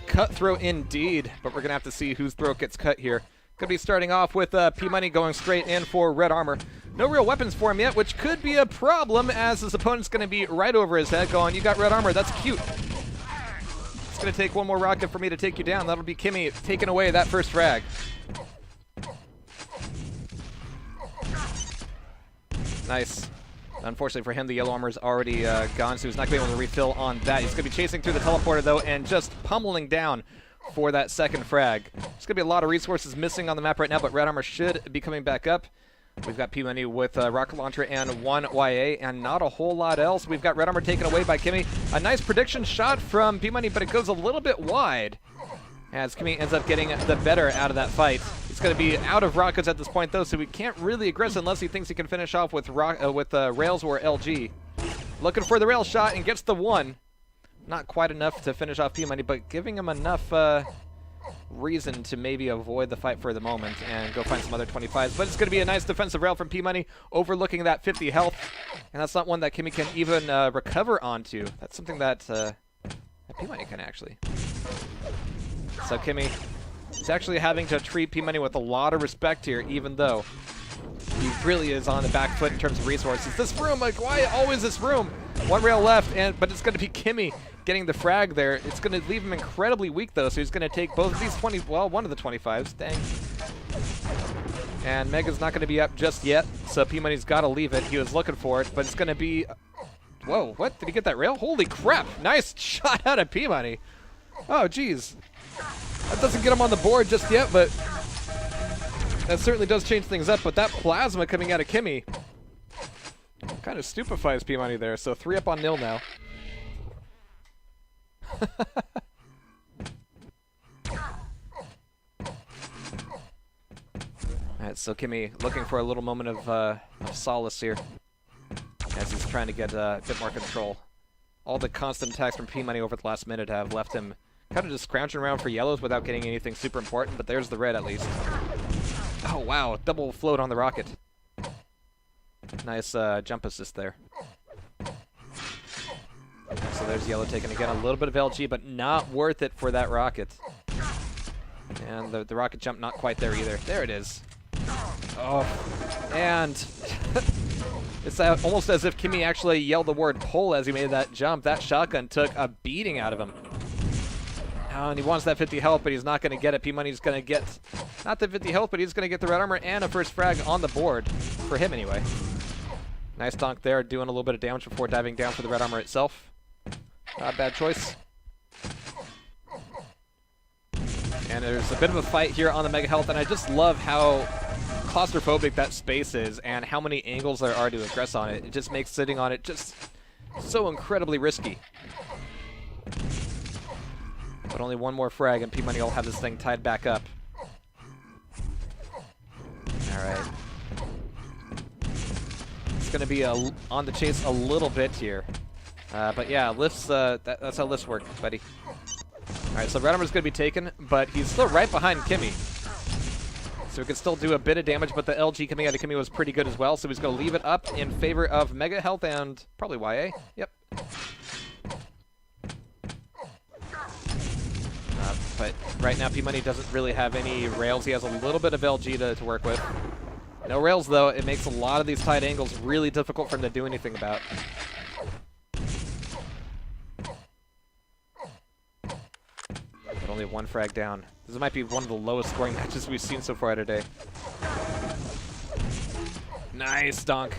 Cutthroat indeed, but we're going to have to see whose throat gets cut here. Going to be starting off with P-Money going straight in for red armor. No real weapons for him yet, which could be a problem as his opponent's going to be right over his head going, you got red armor, that's cute. It's going to take one more rocket for me to take you down. That'll be Kimi taking away that first frag. Nice. Unfortunately for him, the yellow armor's already gone, so he's not going to be able to refill on that. He's going to be chasing through the teleporter, though, and just pummeling down for that second frag. There's going to be a lot of resources missing on the map right now, but red armor should be coming back up. We've got P-Money with rocket launcher and 1 YA, and not a whole lot else. We've got red armor taken away by Kimi. A nice prediction shot from P-Money, but it goes a little bit wide as Kimi ends up getting the better out of that fight. He's going to be out of rockets at this point, though, so he can't really aggress unless he thinks he can finish off with rails or LG. Looking for the rail shot and gets the 1. Not quite enough to finish off P-Money, but giving him enough reason to maybe avoid the fight for the moment and go find some other 25s. But it's going to be a nice defensive rail from P-Money, overlooking that 50 health. And that's not one that Kimi can even recover onto. That's something that P-Money can actually. So Kimi is actually having to treat P-Money with a lot of respect here, even though he really is on the back foot in terms of resources. This room, like, why always this room? One rail left, but it's going to be Kimi getting the frag there. It's going to leave him incredibly weak, though, so he's going to take both of these one of the 25s. Dang. And Mega's not going to be up just yet, so P-Money's got to leave it. He was looking for it, but it's going to be... Whoa, what? Did he get that rail? Holy crap! Nice shot out of P-Money. Oh, geez. That doesn't get him on the board just yet, but that certainly does change things up. But that plasma coming out of Kimi kind of stupefies P-Money there. So 3 up on nil now. Alright, so Kimi looking for a little moment of solace here as he's trying to get a bit more control. All the constant attacks from P-Money over the last minute have left him kind of just scrounging around for yellows without getting anything super important, but there's the red at least. Oh wow, double float on the rocket. Nice jump assist there. So there's yellow taking again a little bit of LG, but not worth it for that rocket. And the rocket jump not quite there either. There it is. Oh, and it's almost as if Kimi actually yelled the word pull as he made that jump. That shotgun took a beating out of him. Oh, and he wants that 50 health, but he's not going to get it. P-Money's going to get, not the 50 health, but he's going to get the red armor and a first frag on the board. For him, anyway. Nice donk there, doing a little bit of damage before diving down for the red armor itself. Not a bad choice. And there's a bit of a fight here on the Mega Health, and I just love how claustrophobic that space is and how many angles there are to aggress on it. It just makes sitting on it just so incredibly risky. But only one more frag, and P-Money will have this thing tied back up. Alright. It's going to be on the chase a little bit here. But yeah, lifts, that's how lifts work, buddy. Alright, so red armor's going to be taken, but he's still right behind Kimi. So he can still do a bit of damage, but the LG coming out of Kimi was pretty good as well, so he's going to leave it up in favor of Mega Health and probably YA. Yep. But right now, P-Money doesn't really have any rails. He has a little bit of LG to work with. No rails, though. It makes a lot of these tight angles really difficult for him to do anything about. But only one frag down. This might be one of the lowest scoring matches we've seen so far today. Nice donk.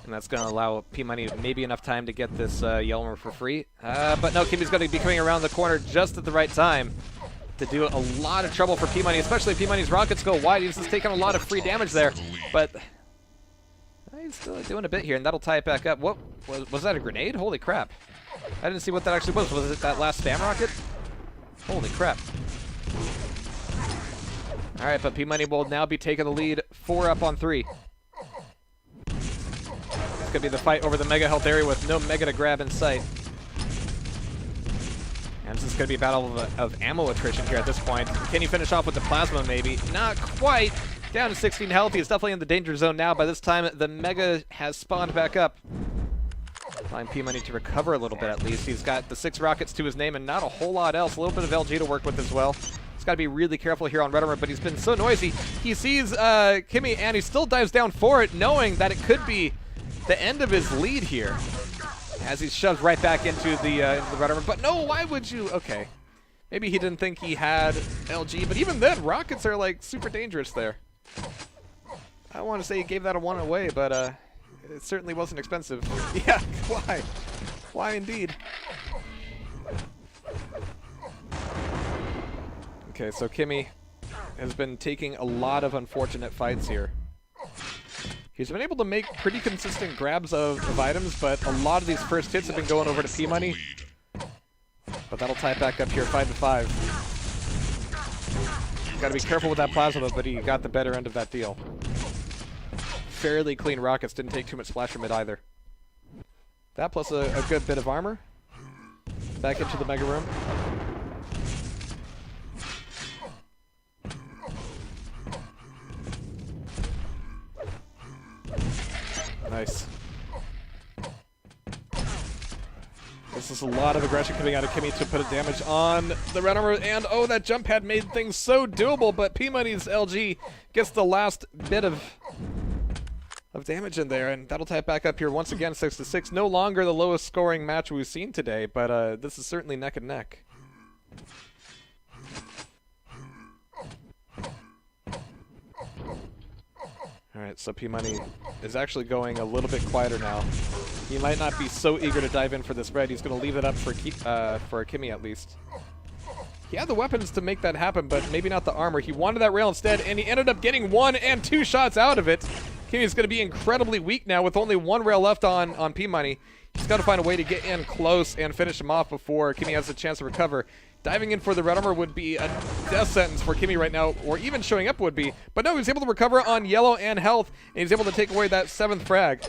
And that's going to allow P-Money maybe enough time to get this yellow armor for free. But no, Kimi's going to be coming around the corner just at the right time to do a lot of trouble for P-Money, especially if P-Money's rockets go wide. He's just taking a lot of free damage there. But he's still doing a bit here, and that'll tie it back up. What was that, a grenade? Holy crap. I didn't see what that actually was. Was it that last spam rocket? Holy crap. All right, but P-Money will now be taking the lead 4 up on 3. It's going to be the fight over the Mega Health area with no Mega to grab in sight. And this is going to be a battle of ammo attrition here at this point. Can he finish off with the plasma, maybe? Not quite. Down to 16 health. He's definitely in the danger zone now. By this time, the Mega has spawned back up. Time P-Money to recover a little bit at least. He's got the 6 rockets to his name and not a whole lot else. A little bit of LG to work with as well. He's got to be really careful here on Red Armor, but he's been so noisy. He sees Kimi and he still dives down for it, knowing that it could be the end of his lead here. As he's shoved right back into the Red Armor. But no, why would you? Okay. Maybe he didn't think he had LG, but even then, rockets are like super dangerous there. I want to say he gave that a 1 away, but it certainly wasn't expensive. Yeah, why? Why indeed? Okay, so Kimi has been taking a lot of unfortunate fights here. He's been able to make pretty consistent grabs of items, but a lot of these first hits have been going over to P-Money. But that'll tie it back up here, 5-5. Got to be careful with that plasma, but he got the better end of that deal. Fairly clean rockets, didn't take too much splash from it either. That plus a good bit of armor. Back into the Mega Room. Nice. This is a lot of aggression coming out of Kimi to put a damage on the Red Armor, and oh, that jump pad made things so doable, but P-Money's LG gets the last bit of damage in there, and that'll tie it back up here once again, 6-6. No longer the lowest scoring match we've seen today, but this is certainly neck and neck. Alright, so P-Money is actually going a little bit quieter now. He might not be so eager to dive in for this red. He's going to leave it up for Kimi at least. He had the weapons to make that happen, but maybe not the armor. He wanted that rail instead, and he ended up getting 1 and 2 shots out of it. Kimi's going to be incredibly weak now with only 1 rail left on P-Money. He's got to find a way to get in close and finish him off before Kimi has a chance to recover. Diving in for the Red Armor would be a death sentence for Kimi right now, or even showing up would be. But no, he's able to recover on yellow and health, and he's able to take away that 7th frag.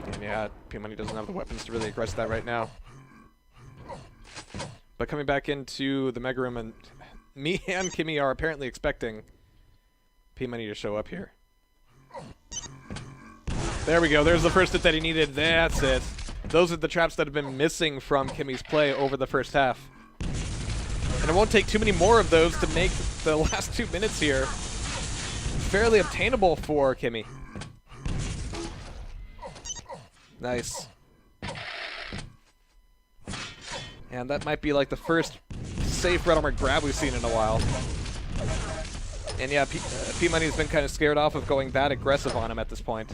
And yeah, P-Money doesn't have the weapons to really aggress that right now. But coming back into the Mega Room, and me and Kimi are apparently expecting P-Money to show up here. There we go. There's the first hit that he needed. That's it. Those are the traps that have been missing from Kimi's play over the first half. And it won't take too many more of those to make the last 2 minutes here fairly obtainable for Kimi. Nice. And that might be like the first safe Red Armor grab we've seen in a while. And yeah, P-Money's been kind of scared off of going that aggressive on him at this point.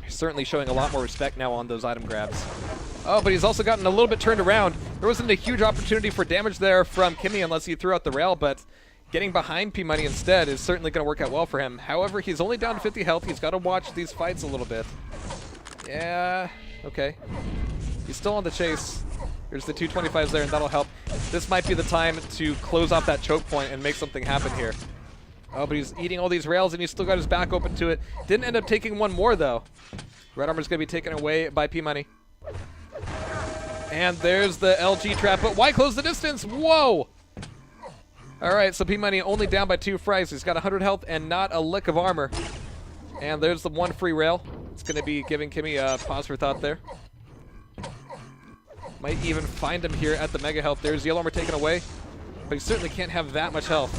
Certainly showing a lot more respect now on those item grabs. Oh, but he's also gotten a little bit turned around. There wasn't a huge opportunity for damage there from Kimi unless he threw out the rail, but getting behind P-Money instead is certainly going to work out well for him. However, he's only down to 50 health. He's got to watch these fights a little bit. Yeah, okay. He's still on the chase. There's the 225s there, and that'll help. This might be the time to close off that choke point and make something happen here. Oh, but he's eating all these rails, and he's still got his back open to it. Didn't end up taking 1 more, though. Red Armor's going to be taken away by P-Money. And there's the LG trap, but why close the distance? Whoa! Alright, so P-Money only down by 2 frags. He's got 100 health and not a lick of armor. And there's the 1 free rail. It's going to be giving Kimi a pause for thought there. Might even find him here at the mega health. There's Yellow Armor taken away, but he certainly can't have that much health.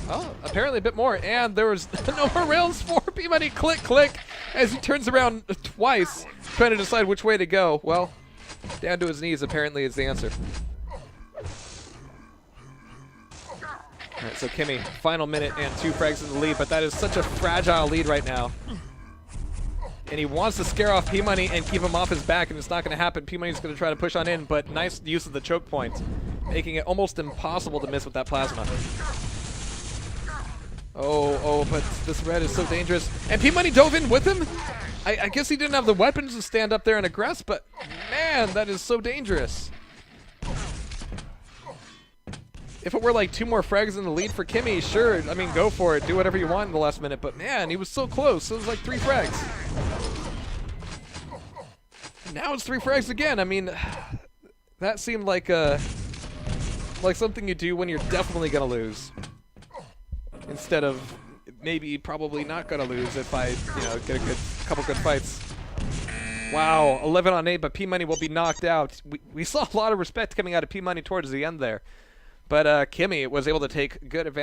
Oh, apparently a bit more, and there was no more rails for P-Money. Click, click, as he turns around twice, trying to decide which way to go. Well, down to his knees apparently is the answer. All right, so Kimi, final minute and 2 frags in the lead, but that is such a fragile lead right now. And he wants to scare off P-Money and keep him off his back, and it's not going to happen. P-Money's going to try to push on in, but nice use of the choke point, making it almost impossible to miss with that plasma. Oh, but this red is so dangerous. And P-Money dove in with him? I guess he didn't have the weapons to stand up there and aggress, but man, that is so dangerous. If it were like 2 more frags in the lead for Kimi, sure, I mean, go for it. Do whatever you want in the last minute. But man, he was so close. It was like 3 frags. Now it's 3 frags again. I mean, that seemed like something you do when you're definitely going to lose. Instead of maybe probably not going to lose if I, get a good a couple good fights. Wow, 11 on 8, but P-Money will be knocked out. We saw a lot of respect coming out of P-Money towards the end there. But Kimi was able to take good advantage.